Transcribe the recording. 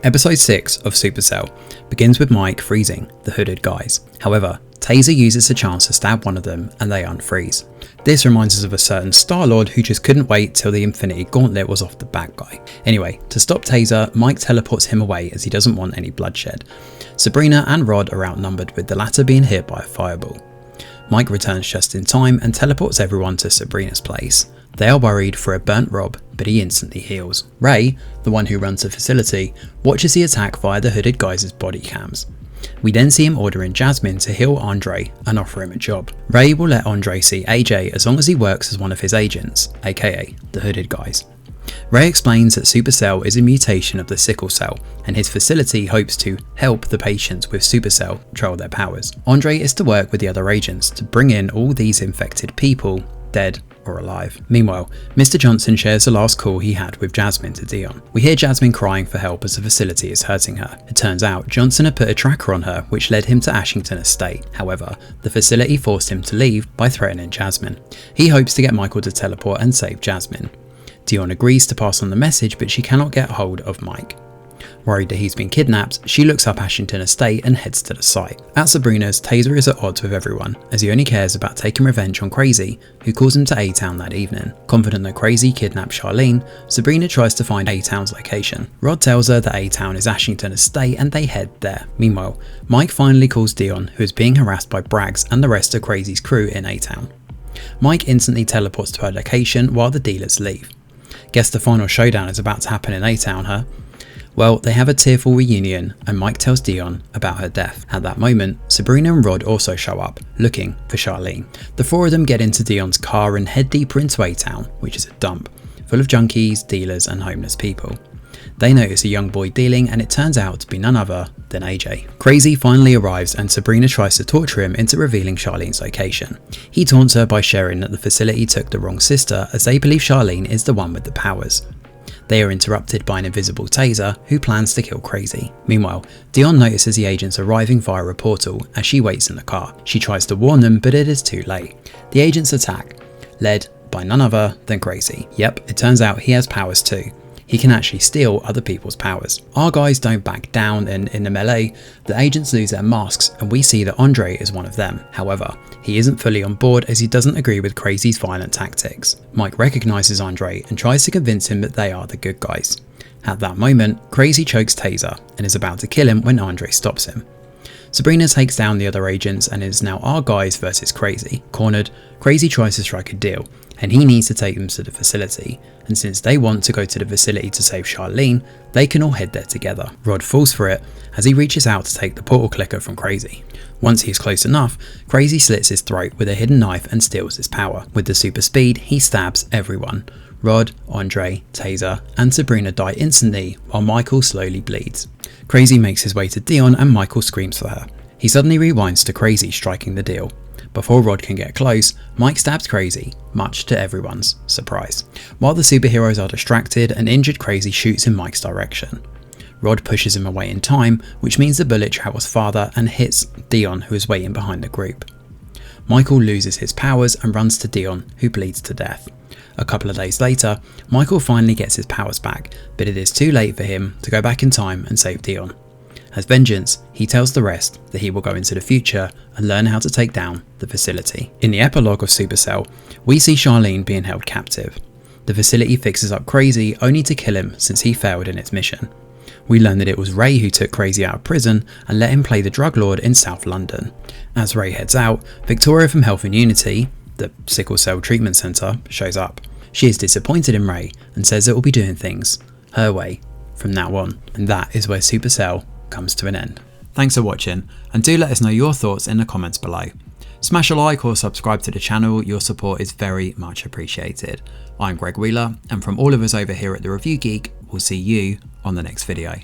Episode 6 of Supacell begins with Mike freezing the hooded guys. However, Taser uses a chance to stab one of them and they unfreeze. This reminds us of a certain Star-Lord who just couldn't wait till the Infinity Gauntlet was off the bad guy. Anyway, to stop Taser, Mike teleports him away as he doesn't want any bloodshed. Sabrina and Rod are outnumbered, with the latter being hit by a fireball. Mike returns just in time and teleports everyone to Sabrina's place. They are worried for a burnt Rob, but he instantly heals. Ray, the one who runs the facility, watches the attack via the hooded guys' body cams. We then see him ordering Jasmine to heal Andre and offer him a job. Ray will let Andre see AJ as long as he works as one of his agents, aka the hooded guys. Ray explains that Supacell is a mutation of the sickle cell, and his facility hopes to help the patients with Supacell control their powers. Andre is to work with the other agents to bring in all these infected people, dead or alive. Meanwhile, Mr. Johnson shares the last call he had with Jasmine to Dion. We hear Jasmine crying for help as the facility is hurting her. It turns out Johnson had put a tracker on her which led him to Ashington Estate. However, the facility forced him to leave by threatening Jasmine. He hopes to get Michael to teleport and save Jasmine. Dion agrees to pass on the message, but she cannot get hold of Mike. Worried that he's been kidnapped, she looks up Ashington Estate and heads to the site. At Sabrina's, Taser is at odds with everyone, as he only cares about taking revenge on Crazy, who calls him to A-Town that evening. Confident that Crazy kidnapped Charlene, Sabrina tries to find A-Town's location. Rod tells her that A-Town is Ashington Estate and they head there. Meanwhile, Mike finally calls Dion, who is being harassed by Braggs and the rest of Crazy's crew in A-Town. Mike instantly teleports to her location while the dealers leave. Guess the final showdown is about to happen in A-Town, huh? Well, they have a tearful reunion and Mike tells Dion about her death. At that moment, Sabrina and Rod also show up, looking for Charlene. The four of them get into Dion's car and head deeper into A-Town, which is a dump, full of junkies, dealers and homeless people. They notice a young boy dealing and it turns out to be none other than AJ. Crazy finally arrives and Sabrina tries to torture him into revealing Charlene's location. He taunts her by sharing that the facility took the wrong sister, as they believe Charlene is the one with the powers. They are interrupted by an invisible Taser who plans to kill Crazy. Meanwhile, Dion notices the agents arriving via a portal as she waits in the car. She tries to warn them, but it is too late. The agents attack, led by none other than Crazy. Yep, it turns out he has powers too. He can actually steal other people's powers. Our guys don't back down, and in the melee, the agents lose their masks and we see that Andre is one of them. However, he isn't fully on board as he doesn't agree with Crazy's violent tactics. Mike recognizes Andre and tries to convince him that they are the good guys. At that moment, Crazy chokes Taser and is about to kill him when Andre stops him. Sabrina takes down the other agents and it is now our guys versus Crazy. Cornered, Crazy tries to strike a deal, and he needs to take them to the facility, and since they want to go to the facility to save Charlene, they can all head there together. Rod falls for it as he reaches out to take the portal clicker from Crazy. Once he is close enough, Crazy slits his throat with a hidden knife and steals his power. With the super speed, he stabs everyone. Rod, Andre, Taser and Sabrina die instantly while Michael slowly bleeds. Crazy makes his way to Dion and Michael screams for her. He suddenly rewinds to Crazy striking the deal. Before Rod can get close, Mike stabs Crazy, much to everyone's surprise. While the superheroes are distracted, an injured Crazy shoots in Mike's direction. Rod pushes him away in time, which means the bullet travels farther and hits Dion, who is waiting behind the group. Michael loses his powers and runs to Dion, who bleeds to death. A couple of days later, Michael finally gets his powers back, but it is too late for him to go back in time and save Dion. As vengeance, he tells the rest that he will go into the future and learn how to take down the facility. In the epilogue of Supacell, we see Charlene being held captive. The facility fixes up Crazy only to kill him since he failed in its mission. We learn that it was Ray who took Crazy out of prison and let him play the drug lord in South London. As Ray heads out, Victoria from Health and Unity, the sickle cell treatment centre, shows up. She is disappointed in Ray and says it will be doing things her way from now on, and that is where Supacell comes to an end. Thanks for watching, and do let us know your thoughts in the comments below. Smash a like or subscribe to the channel, your support is very much appreciated. I'm Greg Wheeler, and from all of us over here at The Review Geek, we'll see you on the next video.